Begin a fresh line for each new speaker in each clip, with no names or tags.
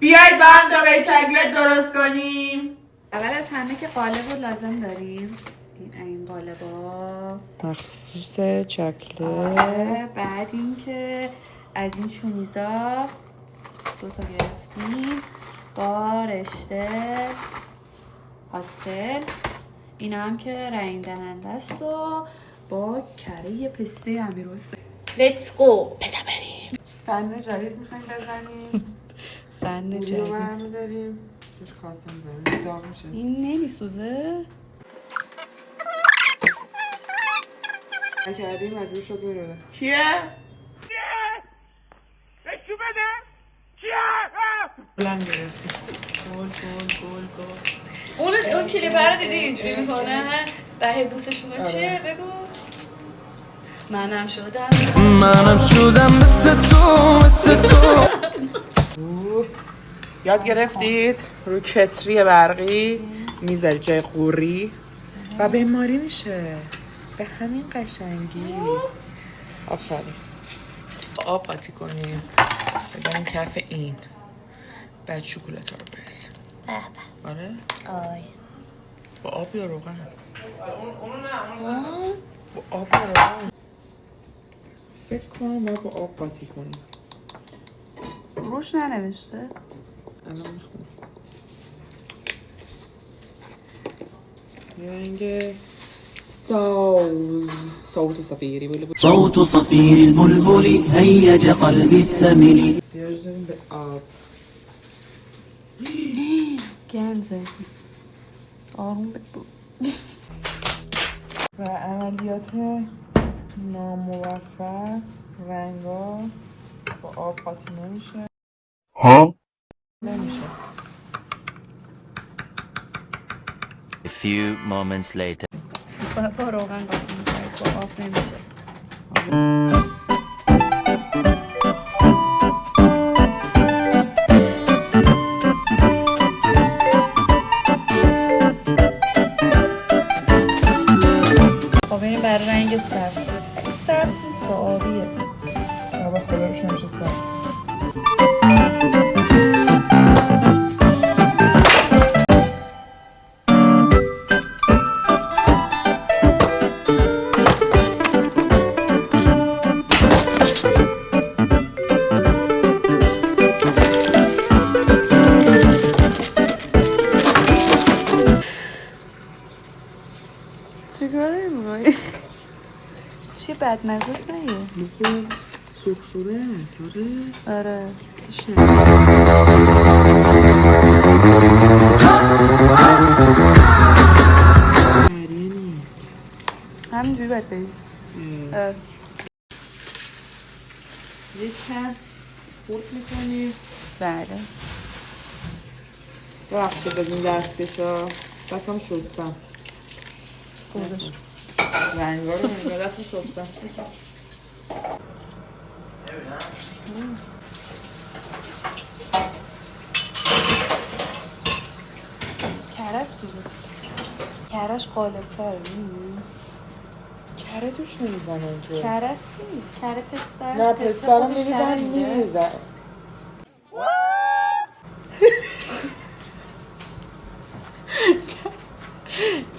بیاید با هم دو چاکلت درست کنیم.
اول از همه که قالب رو لازم داریم. این قالبا
مخصوص چاکلت.
بعد اینکه از این شونیزا 2 تا گرفتیم با رشته پاستل. این هم که رنگ دهنده است و با کره پسته امیرحسین.
لیتس گو پس بریم.
فن جدید میخوایم بزنیم.
فن جدید
رو برمیداریم توش کاسه میزنیم داغ میشه.
این نمیسوزه؟
نکردیم از روش شد میرونه. کیه؟
بشو بده کیه؟
بلند گرفتیم. گل
اون کلیپه رو دیدی اینجوری میکنه بهه بوسشون چیه؟ بگو منم شدم
مثل تو یاد گرفتید رو کتری برقی میذاری جای قوری و بیماری میشه به همین قشنگی. آفرین. آب قاطی کنیم بزنیم کف این بعد شکلات رو برسیم. آره؟
آی
با آب یا روغن؟ با آب یا روغن؟ فکر کنم باید با آب قاطی کنیم.
روش ننوشته؟
الان میخونم. رنگ صوت صفير بلبل
صوت صفير البلبل هيج قلبي الثمل.
نیاز داریم به آب.
گند زدی آروم بگو.
و عملیات ناموفق رنگا با آب قاطی نمیشه. نمیشه.
A few moments later.
با روغن قاطی می‌کنی با آب نمیشه. خب این برای رنگ سبز نیست آبیه.
آب خدا روش نمیشه سر.
چیکار داری می‌کنی؟ چی بدمزه است مگه؟
بخور سرخ شده هست.
آره همینجوری باید بریز.
یک کم خورد میکنیم.
بله
ببخشید بدین دستشا دستم شستم
گذاشت
رنگا رو نگاه دستم شستم.
کرس دیگه کرش قالب تره
کره توش نمیزنن که.
کرستی کره پسر
نه پسرم نمیزنن میریزن.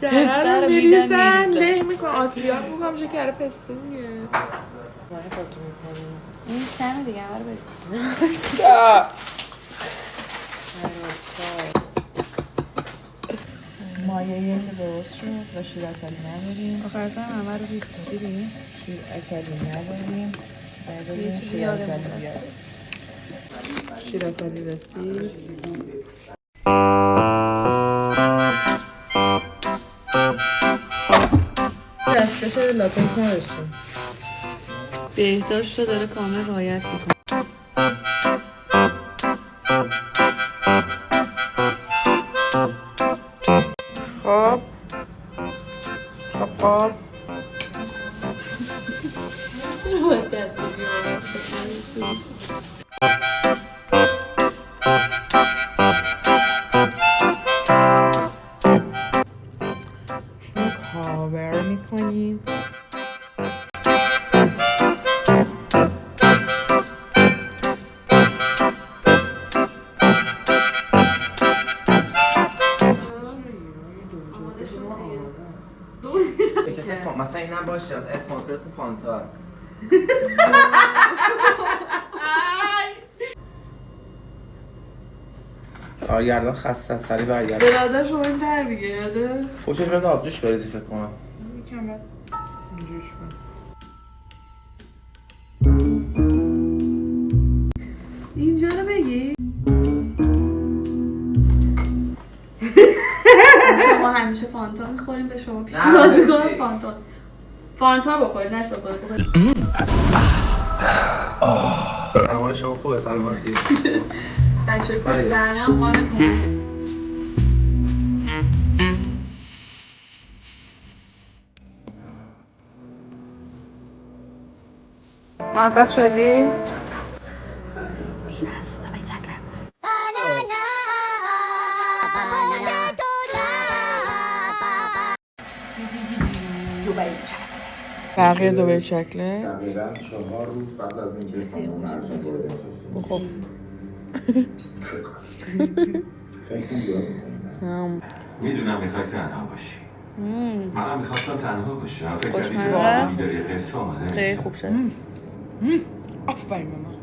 کره رو میریزن له میکن آسیاب میکنم چه کره پسته دیگه. من خودتون میکنیم
این کمه دیگه همه رو بزن.
مایه که درست شد و شیر اصلی نداریم.
آخر سرم همه رو ریخت دیدی؟
شیر اصلی نداریم.
یه چیزی یادم
بیاد. شیر اصلی رسید. دستکش لاتکس نداشتیم.
بهداشت رو داره کامل رعایت میکنه.
خب خب چون کاور میکنیم
باشیم اسپانسرتون فانتا. کارگردان خسته از سری برگرد.
برادر شما این در دیگه یاده؟
فوشش برد آبجوش بریزی فکر کنم.
یکم بعد اینجوریش کن.
اینجا رو بگی؟ شما همیشه فانتا میخوریم به شما پیشنهاد میکنم فانتا بخورید نه شکلات بخورید.
اما شما خوبه سلامتی.
بچه پس درنم مال کنم. موفق شدی؟
بقیه دبی شکله
دقیقاً 4 روز قبل از اینکه خانم مرجان وارد شد.
خب
فکر زیاد می‌کنم.
میدونم میخوای تنها باشی. منم میخواستم تنها باشم. فکر کردی که
خوشمزه.
دیگه قصه آمده
خیلی خوب شد. آفرین ماما.